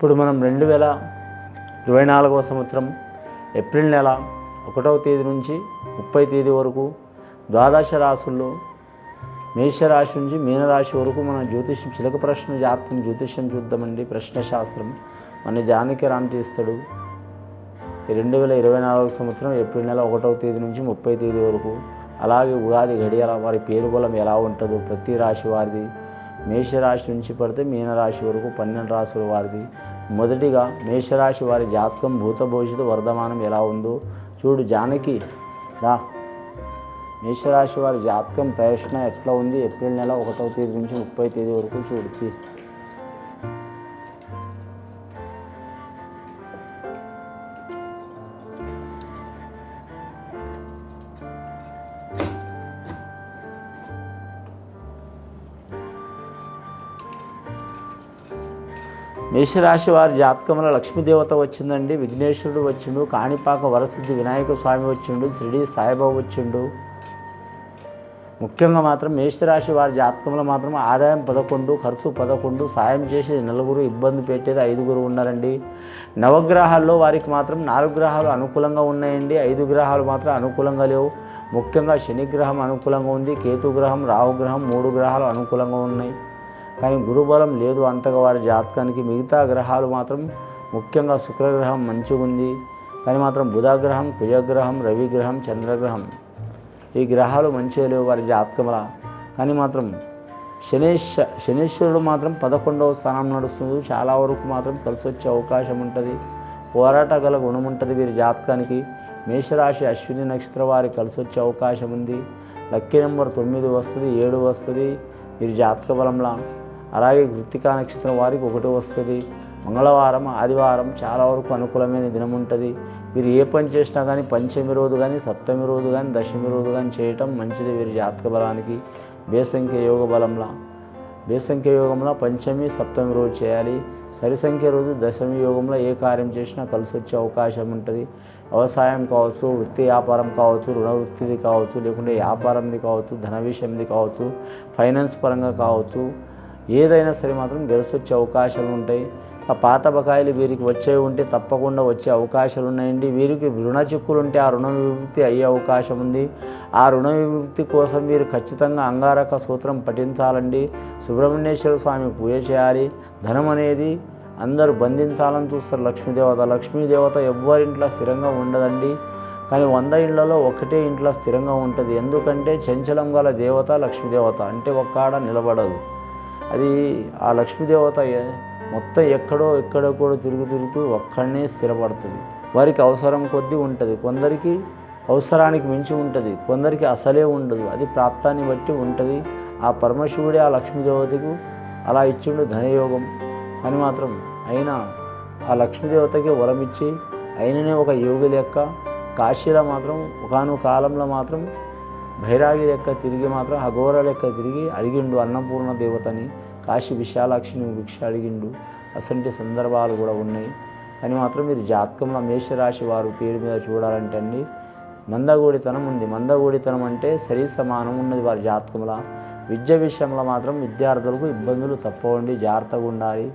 ఇప్పుడు మనం 2024వ సంవత్సరం ఏప్రిల్ నెల 1వ తేదీ నుంచి 30వ తేదీ వరకు ద్వాదశ రాశుల్లో మేషరాశి నుంచి మీనరాశి వరకు మన జ్యోతిష్యం చిలక ప్రశ్న జాతకం జ్యోతిష్యం చూద్దామండి. ప్రశ్న శాస్త్రం మన జానకి రామ్ చేస్తాడు. 2024 సంవత్సరం ఏప్రిల్ నెల 1వ తేదీ నుంచి 30వ తేదీ వరకు, అలాగే ఉగాది గడియాల వారి పేరు బలం ఎలా ఉంటుందో ప్రతి రాశి వారిది, మేషరాశి నుంచి పడితే మీనరాశి వరకు 12 రాశుల వారిది. మొదటిగా మేషరాశి వారి జాతకం భూత భవిష్యత్తు వర్ధమానం ఎలా ఉందో చూడు జానకి రా. మేషరాశి వారి జాతకం ప్రయత్న ఎట్లా ఉంది ఏప్రిల్ నెల 1వ తేదీ నుంచి 30వ తేదీ వరకు చూడు. మేషరాశి వారి జాతకంలో లక్ష్మీదేవత వచ్చిందండి, విఘ్నేశ్వరుడు వచ్చిండు, కాణిపాక వరసిద్ధి వినాయక స్వామి వచ్చిండు, షిరిడి సాయిబాబా వచ్చిండు. ముఖ్యంగా మాత్రం మేషరాశి వారి జాతకంలో మాత్రం ఆదాయం 11, ఖర్చు 11, సాయం చేసేది 4, ఇబ్బంది పెట్టేది 5 ఉన్నారండి. నవగ్రహాల్లో వారికి మాత్రం 4 గ్రహాలు అనుకూలంగా ఉన్నాయండి, 5 గ్రహాలు మాత్రం అనుకూలంగా లేవు. ముఖ్యంగా శనిగ్రహం అనుకూలంగా ఉంది, కేతుగ్రహం, రాహుగ్రహం 3 గ్రహాలు అనుకూలంగా ఉన్నాయి. కానీ గురుబలం లేదు అంతగా వారి జాతకానికి. మిగతా గ్రహాలు మాత్రం ముఖ్యంగా శుక్రగ్రహం మంచిగా ఉంది, కానీ మాత్రం బుధగ్రహం, కుజగ్రహం, రవిగ్రహం, చంద్రగ్రహం ఈ గ్రహాలు మంచిగా లేవు వారి జాతకంలో. కానీ మాత్రం శనీశ్వరుడు మాత్రం 11వ స్థానం నడుస్తుంది. చాలా వరకు మాత్రం కలిసి వచ్చే అవకాశం ఉంటుంది, పోరాట గల గుణం ఉంటుంది వీరి జాతకానికి. మేషరాశి అశ్విని నక్షత్రం వారికి కలిసి వచ్చే అవకాశం ఉంది. లక్కీ నెంబర్ 9 వస్తుంది, 7 వస్తుంది వీరి జాతక బలంలో. అలాగే కృత్తికా నక్షత్రం వారికి 1 వస్తుంది. మంగళవారం, ఆదివారం చాలా వరకు అనుకూలమైన దినం ఉంటుంది. వీరు ఏ పని చేసినా కానీ పంచమి రోజు కానీ, సప్తమి రోజు కానీ, దశమి రోజు కానీ చేయటం మంచిది వీరి జాతక బలానికి. బేసంఖ్య యోగ బలంలో బేసంఖ్య యోగంలో పంచమి, సప్తమి రోజు చేయాలి. సరిసంఖ్య రోజు దశమి యోగంలో ఏ కార్యం చేసినా కలిసి వచ్చే అవకాశం ఉంటుంది. వ్యవసాయం కావచ్చు, వృత్తి వ్యాపారం కావచ్చు, రుణ వృత్తిది కావచ్చు, లేకుంటే వ్యాపారంది కావచ్చు, ధన విషయంది కావచ్చు, ఫైనాన్స్ పరంగా కావచ్చు, ఏదైనా సరే మాత్రం కలిసి వచ్చే అవకాశాలు ఉంటాయి. ఆ పాత బకాయిలు వీరికి వచ్చే ఉంటే తప్పకుండా వచ్చే అవకాశాలు ఉన్నాయండి. వీరికి రుణ చిక్కులు ఉంటే ఆ రుణ విముక్తి అయ్యే అవకాశం ఉంది. ఆ రుణ విముక్తి కోసం మీరు ఖచ్చితంగా అంగారక సూత్రం పఠించాలండి. సుబ్రహ్మణ్యేశ్వర స్వామి పూజ చేయాలి. ధనం అనేది అందరూ బంధించాలని చూస్తారు లక్ష్మీదేవత. లక్ష్మీదేవత ఎవరింట్లో స్థిరంగా ఉండదండి, కానీ 100 ఇళ్లలో ఒకటే ఇంట్లో స్థిరంగా ఉంటుంది. ఎందుకంటే చంచలం గల దేవత లక్ష్మీదేవత, అంటే ఒక్కాడ నిలబడదు. అది ఆ లక్ష్మీదేవత మొత్తం ఎక్కడో కూడా తిరుగుతూ ఒక్కడనే స్థిరపడుతుంది. వారికి అవసరం కొద్దీ ఉంటుంది, కొందరికి అవసరానికి మించి ఉంటుంది, కొందరికి అసలే ఉండదు. అది ప్రాప్తాన్ని బట్టి ఉంటుంది. ఆ పరమశివుడే ఆ లక్ష్మీదేవతకు అలా ఇచ్చిండు ధనయోగం. అని మాత్రం అయినా ఆ లక్ష్మీదేవతకి వరం ఇచ్చి అయిననే ఒక యోగి లెక్క కాశీలో మాత్రం ఒకానొక కాలంలో మాత్రం భైరాగి లెక్క తిరిగి మాత్రం అఘోర లెక్క తిరిగి అడిగిండు అన్నపూర్ణ దేవతని. కాశీ విశాలాక్షిని భిక్ష అడిగిండు. అసంటి సందర్భాలు కూడా ఉన్నాయి. కానీ మాత్రం మీరు జాతకంలో మేషరాశి వారు పేరు మీద చూడాలంటే అండి మందగోడితనం ఉంది. మందగోడితనం అంటే సరి సమానం ఉన్నది వారి జాతకంలో. విద్య విషయంలో మాత్రం విద్యార్థులకు ఇబ్బందులు తప్పవండి, జాగ్రత్తగా ఉండాలి.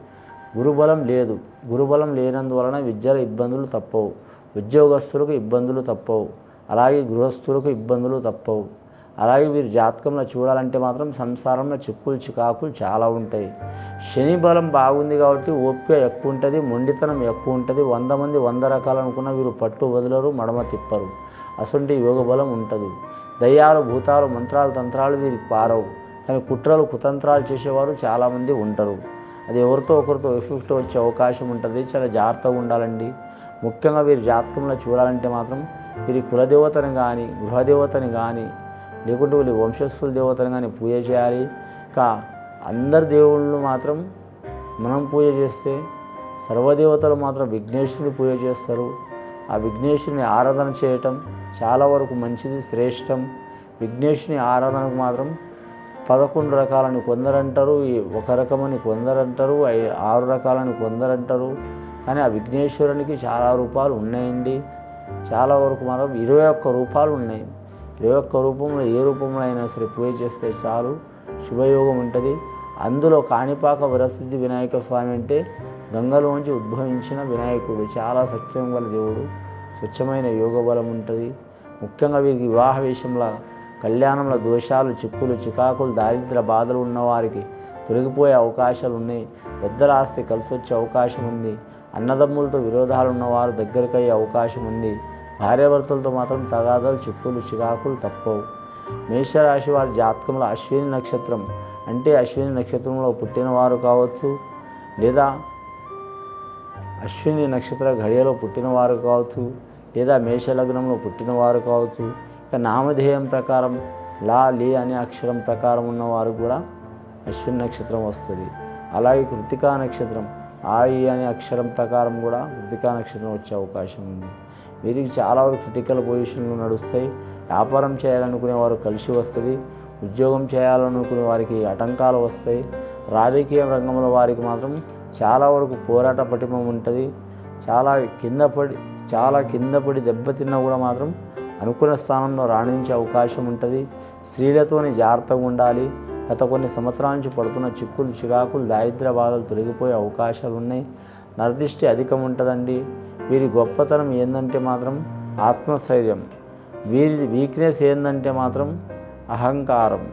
గురుబలం లేదు, గురుబలం లేనందువలన విద్యలో ఇబ్బందులు తప్పవు. ఉద్యోగస్తులకు ఇబ్బందులు తప్పవు, అలాగే గృహస్థులకు ఇబ్బందులు తప్పవు. అలాగే వీరి జాతకంలో చూడాలంటే మాత్రం సంసారంలో చిక్కులు చికాకులు చాలా ఉంటాయి. శని బలం బాగుంది కాబట్టి ఓపిక ఎక్కువ ఉంటుంది, మొండితనం ఎక్కువ ఉంటుంది. 100 మంది 100 రకాలు అనుకున్న వీరు పట్టు వదలరు, మడమ తిప్పరు. అసంటి యోగ బలం ఉంటుంది. దయ్యాలు, భూతాలు, మంత్రాలు, తంత్రాలు వీరికి పారవు. కానీ కుట్రలు, కుతంత్రాలు చేసేవారు చాలామంది ఉంటారు. అది ఎవరితో ఒకరితో ఎఫెక్ట్ వచ్చే అవకాశం ఉంటుంది. చాలా జాగ్రత్తగా ఉండాలండి. ముఖ్యంగా వీరి జాతకంలో చూడాలంటే మాత్రం వీరి కులదేవతని కానీ, గృహదేవతని కానీ, లేకుంటే వీళ్ళు వంశస్థుల దేవతని కానీ పూజ చేయాలి. ఇంకా అందరి దేవుళ్ళు మాత్రం మనం పూజ చేస్తే సర్వదేవతలు మాత్రం విఘ్నేశ్వరుని పూజ చేస్తారు. ఆ విఘ్నేశ్వరుని ఆరాధన చేయటం చాలా వరకు మంచిది, శ్రేష్టం. విఘ్నేశ్వరుని ఆరాధనకు మాత్రం 11 రకాలని కొందరంటారు, 1 రకమని కొందరంటారు, 6 రకాలని కొందరంటారు. కానీ ఆ విఘ్నేశ్వరునికి చాలా రూపాలు ఉన్నాయండి. చాలా వరకు మాత్రం 21 రూపాలు ఉన్నాయి. 21 రూపంలో ఏ రూపంలో అయినా సరే పూజ చేస్తే చాలు, శుభయోగం ఉంటుంది. అందులో కాణిపాక వరసిద్ధి వినాయక స్వామి అంటే గంగలోంచి ఉద్భవించిన వినాయకుడు చాలా సత్యం గల దేవుడు. స్వచ్ఛమైన యోగ బలం ఉంటుంది. ముఖ్యంగా వీరికి వివాహ విషయంలో కళ్యాణంలో దోషాలు, చిక్కులు, చికాకులు, దారిద్ర బాధలు ఉన్నవారికి తొలగిపోయే అవకాశాలు ఉన్నాయి. పెద్దల ఆస్తి కలిసి వచ్చే అవకాశం ఉంది. అన్నదమ్ములతో విరోధాలు ఉన్నవారు దగ్గరకయ్యే అవకాశం ఉంది. భార్యాభర్తలతో మాత్రం తగాదాలు, చిక్కులు, చికాకులు తప్పవు. మేషరాశి వారి జాతకంలో అశ్విని నక్షత్రం అంటే అశ్విని నక్షత్రంలో పుట్టినవారు కావచ్చు, లేదా అశ్విని నక్షత్ర ఘడియలో పుట్టినవారు కావచ్చు, లేదా మేషలగ్నంలో పుట్టినవారు కావచ్చు. ఇక నామధేయం ప్రకారం లా, లీ అనే అక్షరం ప్రకారం ఉన్నవారు కూడా అశ్విని నక్షత్రం వస్తుంది. అలాగే కృతికా నక్షత్రం ఆయి అనే అక్షరం ప్రకారం కూడా కృతికా నక్షత్రం వచ్చే అవకాశం ఉంది. వీరికి చాలా వరకు క్రిటికల్ పొజిషన్లు నడుస్తాయి. వ్యాపారం చేయాలనుకునే వారు కలిసి వస్తుంది. ఉద్యోగం చేయాలనుకునే వారికి ఆటంకాలు వస్తాయి. రాజకీయ రంగంలో వారికి మాత్రం చాలా వరకు పోరాట పటిమ ఉంటుంది. చాలా కింద పడి దెబ్బతిన్నా కూడా మాత్రం అనుకున్న స్థానంలో రాణించే అవకాశం ఉంటుంది. స్త్రీలతోని జాగ్రత్తగా ఉండాలి. గత కొన్ని సంవత్సరాల నుంచి పడుతున్న చిక్కులు, చికాకులు, దారిద్ర్య బాధలు తొలగిపోయే అవకాశాలు ఉన్నాయి. నిర్దిష్టి అధికం ఉంటుందండి. వీరి గొప్పతనం ఏంటంటే మాత్రం ఆత్మస్థైర్యం. వీరి వీక్నెస్ ఏంటంటే మాత్రం అహంకారం.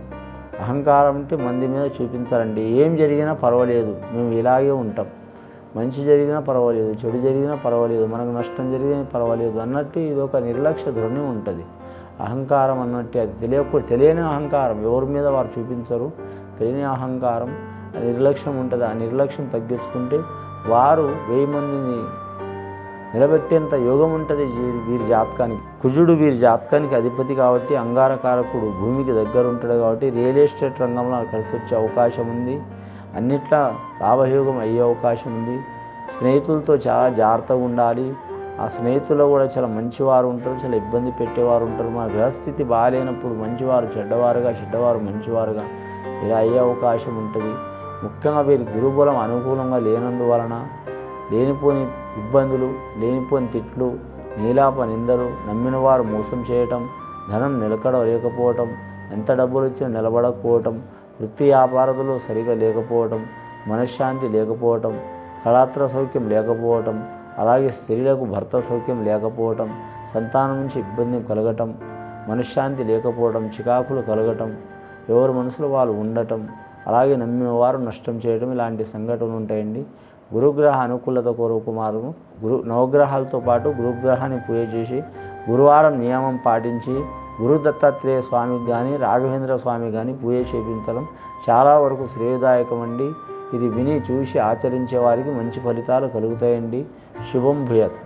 అహంకారం అంటే మంది మీద చూపించాలండి. ఏం జరిగినా పర్వాలేదు, మేము ఇలాగే ఉంటాం. మంచి జరిగినా పర్వాలేదు, చెడు జరిగినా పర్వాలేదు, మనకు నష్టం జరిగినా పర్వాలేదు అన్నట్టు ఇది ఒక నిర్లక్ష్య ధోరణి ఉంటుంది. అహంకారం అన్నట్టు అది తెలియని అహంకారం ఎవరి మీద వారు చూపించరు. తెలియని అహంకారం, నిర్లక్ష్యం ఉంటుంది. ఆ నిర్లక్ష్యం తగ్గించుకుంటే వారు 1000 మందిని నిలబెట్టేంత యోగం ఉంటుంది వీరి జాతకానికి. కుజుడు వీరి జాతకానికి అధిపతి కాబట్టి అంగారకారకుడు భూమికి దగ్గర ఉంటాడు కాబట్టి రియల్ ఎస్టేట్ రంగంలో కలిసి వచ్చే అవకాశం ఉంది. అన్నిట్లా లాభయోగం అయ్యే అవకాశం ఉంది. స్నేహితులతో చాలా జాగ్రత్తగా ఉండాలి. ఆ స్నేహితుల్లో కూడా చాలా మంచివారు ఉంటారు, చాలా ఇబ్బంది పెట్టేవారు ఉంటారు. మన గ్రహస్థితి బాగాలేనప్పుడు మంచివారు చెడ్డవారుగా, చెడ్డవారు మంచివారుగా ఇలా అయ్యే అవకాశం ఉంటుంది. ముఖ్యంగా వీరి గురుబలం అనుకూలంగా లేనందువలన లేనిపోని ఇబ్బందులు, లేనిపోని తిట్లు, నీలాప నిందలు, నమ్మిన వారు మోసం చేయటం, ధనం నిలకడ లేకపోవటం, ఎంత డబ్బులు వచ్చినా నిలబడకపోవటం, వృత్తి వ్యాపారాలు సరిగా లేకపోవటం, మనశ్శాంతి లేకపోవటం, కళాత్ర సౌఖ్యం లేకపోవటం, అలాగే స్త్రీలకు భర్త సౌఖ్యం లేకపోవటం, సంతానం నుంచి ఇబ్బంది కలగటం, మనశ్శాంతి లేకపోవటం, చికాకులు కలగటం, ఎవరి మనసులో వాళ్ళు ఉండటం, అలాగే నమ్మిన వారు నష్టం చేయడం ఇలాంటి సంఘటనలు ఉంటాయండి. గురుగ్రహ అనుకూలత కొరకు మాత్రం నవగ్రహాలతో పాటు గురుగ్రహాన్ని పూజ చేసి గురువారం నియమం పాటించి గురు దత్తాత్రేయ స్వామికి కానీ రాఘవేంద్ర స్వామి కానీ పూజ చేయించడం చాలా వరకు శ్రేయదాయకం అండి. ఇది విని చూసి ఆచరించే వారికి మంచి ఫలితాలు కలుగుతాయండి. శుభం భూయాత్.